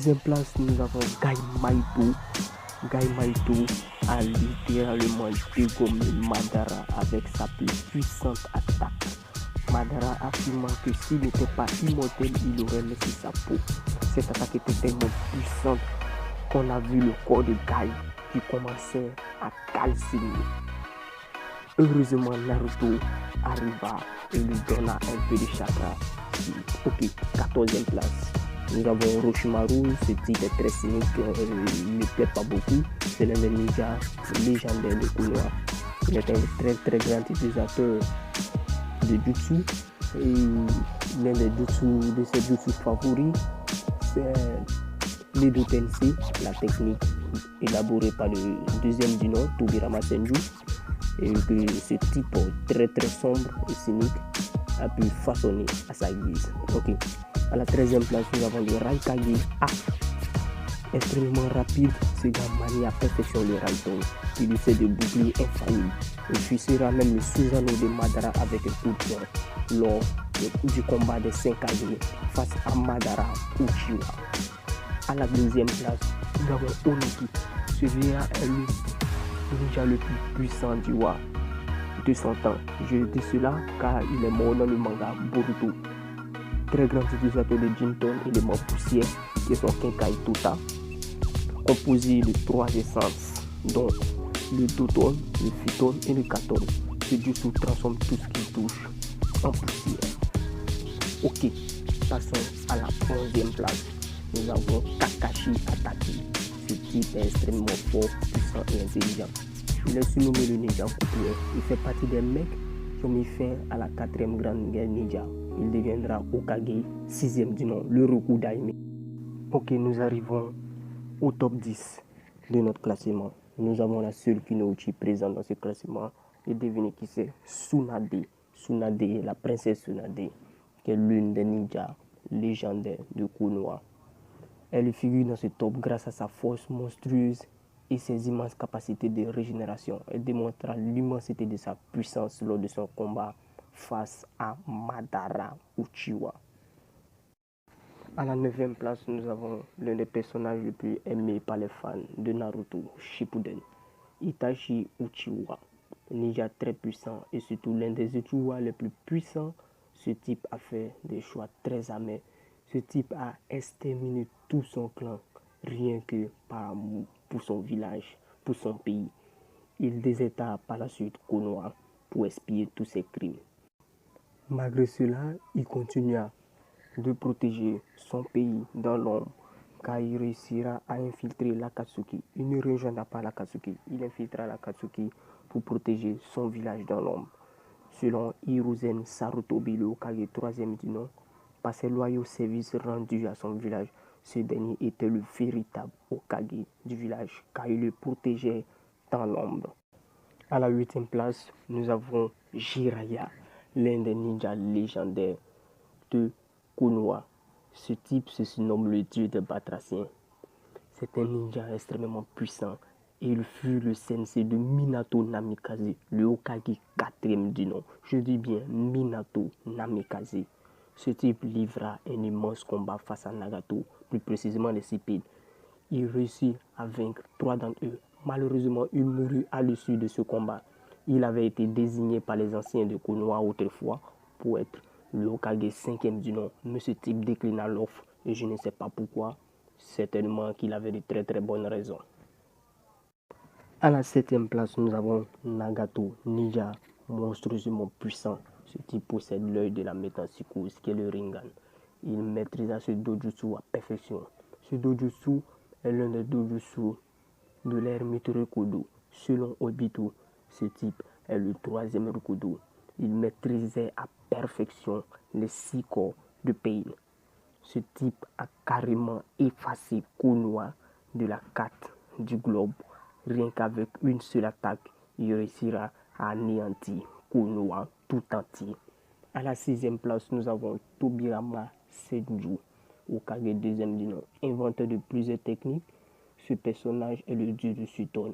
deuxième place, nous avons Gai Maito. Gai Maito a littéralement dégommé Madara avec sa plus puissante attaque. Madara affirmant que s'il n'était pas immortel, il aurait laissé sa peau. Cette attaque était tellement puissante qu'on a vu le corps de Gai qui commençait à calciner. Heureusement, Naruto arriva et lui donna un peu de chakra. Ok, 14e place. Nous avons Orochimaru, ce type est très cynique, il ne plaît pas beaucoup. C'est l'un des ninjas légendaires de Konoha. Il est un très très grand utilisateur de jutsu. Et l'un de ses jutsu favoris, c'est l'Edo Tensei, la technique élaborée par le deuxième du nom, Tobirama Senju. Et que ce type très très sombre et cynique a pu façonner à sa guise. Ok. À la 13e place, nous avons le Raikage A. Extrêmement rapide, ce gars manie à perfection le Raito. Il essaie de bouclier infaillible. Il fussera même le Susanoo de Madara avec un coup de poing lors du combat des 5 Kage face à Madara Uchiwa. À la 2e place, nous avons Oniki. Celui-là est le ninja le plus puissant du roi de son temps. Je dis cela car il est mort dans le manga Boruto. Très grand utilisateur de Jinton et de morts poussières qui sont Kenkai Tota, composé de 3 essences, dont le Toton, le Phyton et le Katon. Ce jutsu transforme tout ce qui touche en poussière. Ok, passons à la 11e place. Nous avons Kakashi Hatake. Ce type est extrêmement fort, puissant et intelligent. Il est surnommé le ninja coutumier. Il fait partie des mecs qui ont mis fin à la 4e grande guerre ninja. Il deviendra Hokage, 6e du nom, le Rokudaime. Ok, nous arrivons au top 10 de notre classement. Nous avons la seule Kunoichi présente dans ce classement. Et devinez qui c'est? Tsunade. Tsunade, la princesse Tsunade, qui est l'une des ninjas légendaires de Konoha. Elle figure dans ce top grâce à sa force monstrueuse et ses immenses capacités de régénération. Elle démontra l'immensité de sa puissance lors de son combat face à Madara Uchiwa. À la 9e place, nous avons l'un des personnages les plus aimés par les fans de Naruto Shippuden, Itachi Uchiwa. Ninja très puissant et surtout l'un des Uchiwa les plus puissants. Ce type a fait des choix très amers. Ce type a exterminé tout son clan, rien que par amour pour son village, pour son pays. Il déserta par la suite Konoha pour expier tous ses crimes. Malgré cela, il continua de protéger son pays dans l'ombre, car il réussira à infiltrer l'Akatsuki. Il ne rejoindra pas l'Akatsuki, il infiltrera l'Akatsuki pour protéger son village dans l'ombre. Selon Hiruzen Sarutobi, le Hokage 3e du nom, par ses loyaux services rendus à son village, ce dernier était le véritable Hokage du village, car il le protégeait dans l'ombre. À la 8e place, nous avons Jiraiya, l'un des ninjas légendaires de Konoha. Ce type se surnomme le dieu des batraciens. C'est un ninja extrêmement puissant et il fut le sensei de Minato Namikaze, le Hokage 4e du nom. Je dis bien Minato Namikaze. Ce type livra un immense combat face à Nagato, plus précisément les Sipides. Il réussit à vaincre 3 d'entre eux. Malheureusement, il mourut à l'issue de ce combat. Il avait été désigné par les anciens de Konoha autrefois pour être le Hokage 5e du nom. Mais ce type déclina l'offre et je ne sais pas pourquoi. Certainement qu'il avait de très très bonnes raisons. À la 7e place, nous avons Nagato, ninja monstrueusement puissant. Ce type possède l'œil de la métempsycose qui est le Rinnegan. Il maîtrisa ce dojutsu à perfection. Ce dojutsu est l'un des dojutsu de l'ermite Rikudo. Selon Obito, ce type est le 3e Rikudo. Il maîtrisait à perfection les 6 corps de Pain. Ce type a carrément effacé Konoha de la carte du globe. Rien qu'avec une seule attaque, il réussira à anéantir Konoha tout entier. À la 6e place, nous avons Tobirama Senju, Hokage 2e du nom. Inventeur de plusieurs techniques, ce personnage est le dieu du Suton.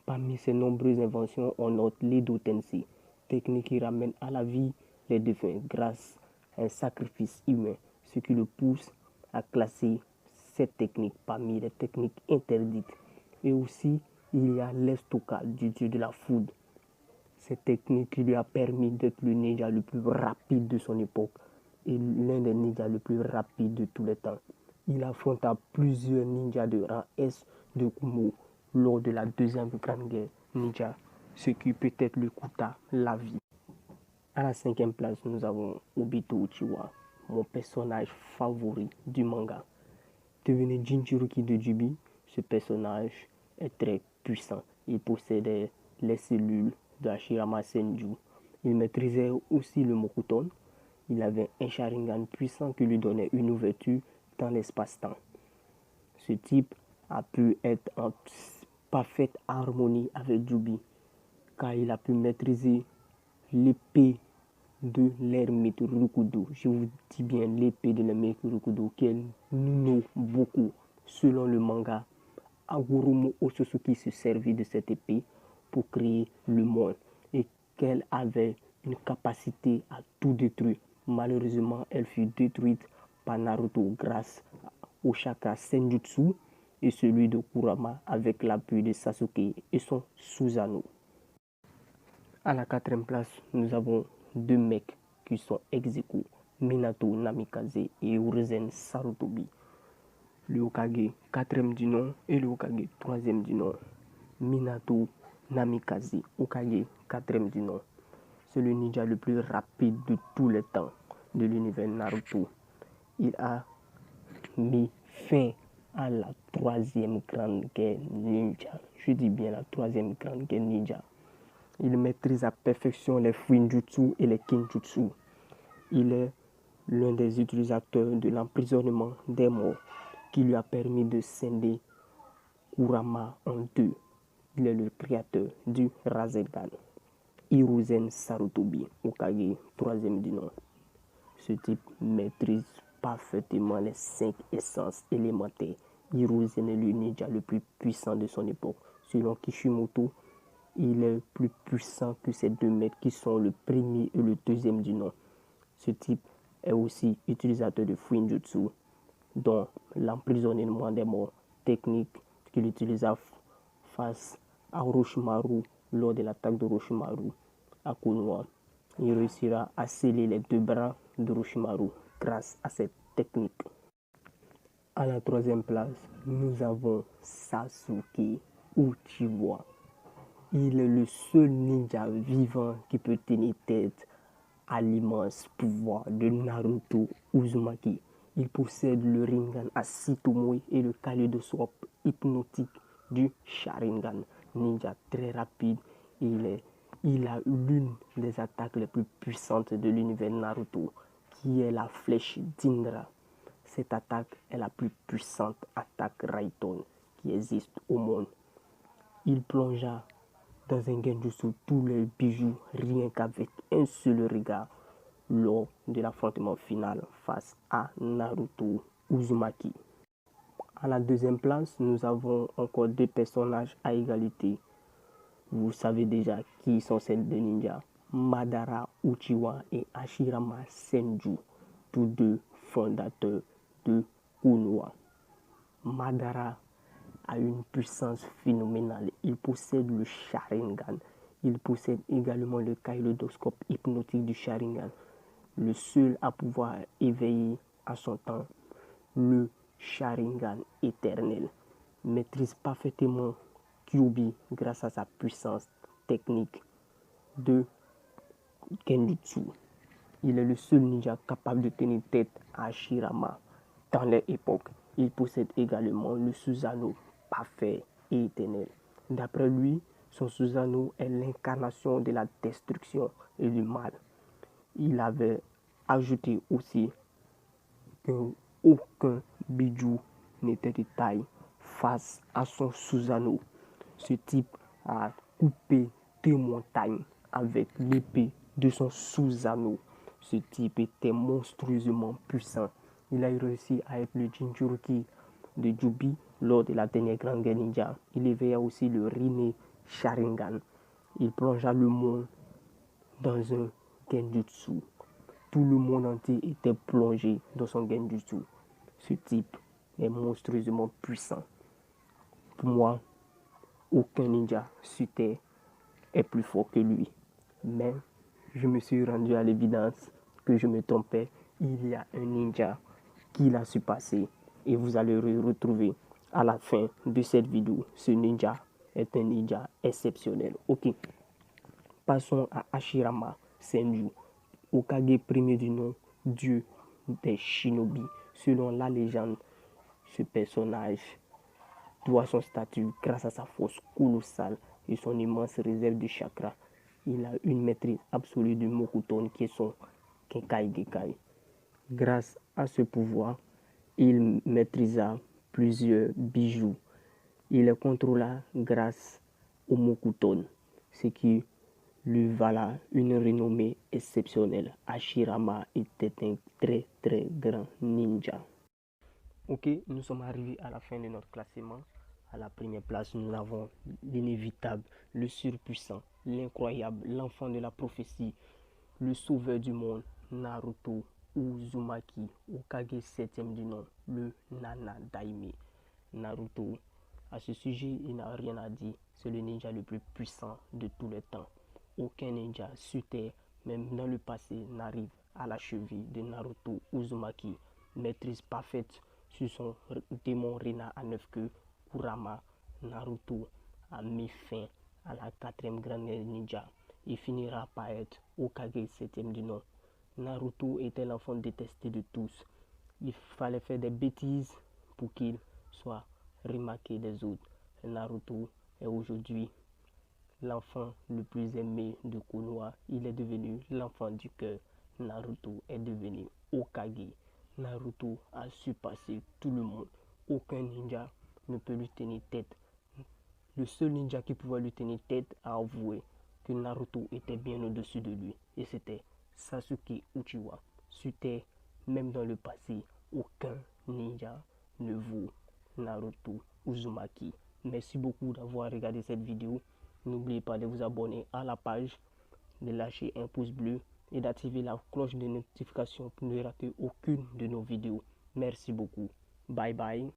Parmi ses nombreuses inventions, on note l'Edo Tensei, technique qui ramène à la vie les défunts grâce à un sacrifice humain, ce qui le pousse à classer cette technique parmi les techniques interdites. Et aussi, il y a l'Estoka du dieu de la foudre. Cette technique lui a permis d'être le ninja le plus rapide de son époque et l'un des ninjas le plus rapides de tous les temps. Il affronta plusieurs ninjas de rang S de Kumo lors de la deuxième grande guerre ninja, ce qui peut-être lui coûta la vie. À la cinquième place, nous avons Obito Uchiwa, mon personnage favori du manga. Devenu Jinchuriki de Jubi, ce personnage est très puissant. Il possédait les cellules de Hashirama Senju. Il maîtrisait aussi le Mokuton. Il avait un Sharingan puissant qui lui donnait une ouverture dans l'espace-temps. Ce type a pu être en parfaite harmonie avec Jubi, car il a pu maîtriser l'épée de l'ermite Rukudo. Je vous dis bien l'épée de l'ermite Rukudo, qu'elle nous beaucoup. Selon le manga, Agurumo Otsutsuki se servit de cette épée pour créer le monde et qu'elle avait une capacité à tout détruire. Malheureusement, elle fut détruite par Naruto grâce au chakra Senjutsu et celui de Kurama avec l'appui de Sasuke et son Susanoo. À la quatrième place, nous avons deux mecs qui sont ex-aequo, Minato Namikaze et Hiruzen Sarutobi. Le Hokage 4e du nom et le Hokage 3e du nom. Minato Namikaze, Hokage 4e du nom. C'est le ninja le plus rapide de tous les temps de l'univers Naruto. Il a mis fin à la 3e grande guerre ninja. Je dis bien la 3e grande guerre ninja. Il maîtrise à perfection les Fuinjutsu et les Kinjutsu. Il est l'un des utilisateurs de l'emprisonnement des morts qui lui a permis de scinder Kurama en deux. Il est le créateur du Rasengan. Hiruzen Sarutobi, Hokage 3e du nom. Ce type maîtrise parfaitement les 5 essences élémentaires. Hiruzen est le ninja le plus puissant de son époque. Selon Kishimoto, il est plus puissant que ces deux maîtres qui sont le premier et le deuxième du nom. Ce type est aussi utilisateur de Fuinjutsu, dont l'emprisonnement des morts, technique qu'il utilisa face à Orochimaru lors de l'attaque d'Orochimaru à Konoha. Il réussira à sceller les deux bras d'Orochimaru grâce à cette technique. À la 3e place, nous avons Sasuke Uchiwa. Il est le seul ninja vivant qui peut tenir tête à l'immense pouvoir de Naruto Uzumaki. Il possède le Rinnegan à 6 Tomoe et le kaléidoscope hypnotique du Sharingan. Ninja très rapide, il a l'une des attaques les plus puissantes de l'univers Naruto, qui est la flèche d'Indra. Cette attaque est la plus puissante attaque Raiden qui existe au monde. Il plongea dans un genjutsu tous les bijoux rien qu'avec un seul regard lors de l'affrontement final face à Naruto Uzumaki. À la 2e place, nous avons encore deux personnages à égalité. Vous savez déjà qui sont ces deux ninjas, Madara Uchiwa et Hashirama Senju, tous deux fondateurs de Konoha. Madara a une puissance phénoménale. Il possède le Sharingan. Il possède également le kaléidoscope hypnotique du Sharingan, le seul à pouvoir éveiller à son temps le Sharingan éternel. Maîtrise parfaitement Kyuubi grâce à sa puissance technique de Genjutsu. Il est le seul ninja capable de tenir tête à Hashirama dans leur époque. Il possède également le Susanoo parfait et éternel. D'après lui, son Susanoo est l'incarnation de la destruction et du mal. Il avait ajouté aussi qu'aucun bijou n'était de taille face à son Susanoo. Ce type a coupé 2 montagnes avec l'épée de son Susanoo. Ce type était monstrueusement puissant. Il a réussi à être le Jinchuriki de Jubi lors de la dernière grande guerre ninja. Il éveilla aussi le Rinne Sharingan. Il plongea le monde dans un genjutsu. Tout le monde entier était plongé dans son genjutsu. Ce type est monstrueusement puissant. Pour moi, aucun ninja sur Terre est plus fort que lui. Mais je me suis rendu à l'évidence que je me trompais. Il y a un ninja qui l'a surpassé et vous allez le retrouver à la fin de cette vidéo. Ce ninja est un ninja exceptionnel. Ok, passons à Hashirama Senju, Hokage premier du nom, dieu des shinobi. Selon la légende, ce personnage doit son statut grâce à sa force colossale et son immense réserve de chakra. Il a une maîtrise absolue du Mokuton qui est son Kenkai Gekai. Grâce à ce pouvoir, il maîtrisa plusieurs bijoux. Il les contrôla grâce au Mokuton, ce qui lui vala une renommée exceptionnelle. Hashirama était un très très grand ninja. Ok, nous sommes arrivés à la fin de notre classement. À la première place, nous avons l'inévitable, le surpuissant, l'incroyable, l'enfant de la prophétie, le sauveur du monde, Naruto Uzumaki, Hokage 7e du nom, le Nana Daime. Naruto, à ce sujet, il n'a rien à dire. C'est le ninja le plus puissant de tous les temps. Aucun ninja sur Terre, même dans le passé, n'arrive à la cheville de Naruto Uzumaki. Maîtrise parfaite sur son démon Rina à 9 queues, Kurama. Naruto a mis fin à la 4e grande ninja et finira par être Hokage 7e du nom. Naruto était l'enfant détesté de tous. Il fallait faire des bêtises pour qu'il soit remarqué des autres. Naruto est aujourd'hui l'enfant le plus aimé de Konoha. Il est devenu l'enfant du cœur. Naruto est devenu Hokage. Naruto a surpassé tout le monde. Aucun ninja ne peut lui tenir tête. Le seul ninja qui pouvait lui tenir tête a avoué que Naruto était bien au-dessus de lui. Et c'était Sasuke Uchiwa. Sur Terre, même dans le passé, aucun ninja ne vaut Naruto Uzumaki. Merci beaucoup d'avoir regardé cette vidéo. N'oubliez pas de vous abonner à la page, de lâcher un pouce bleu et d'activer la cloche de notification pour ne rater aucune de nos vidéos. Merci beaucoup. Bye bye.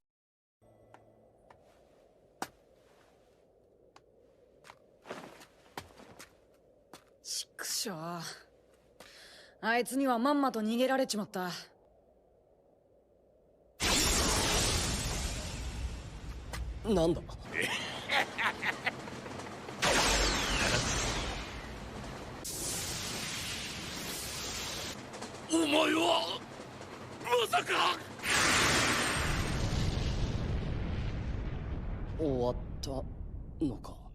ちくしょう。あいつにはまんまと逃げられちまった。なんだお前はまさか終わったのか。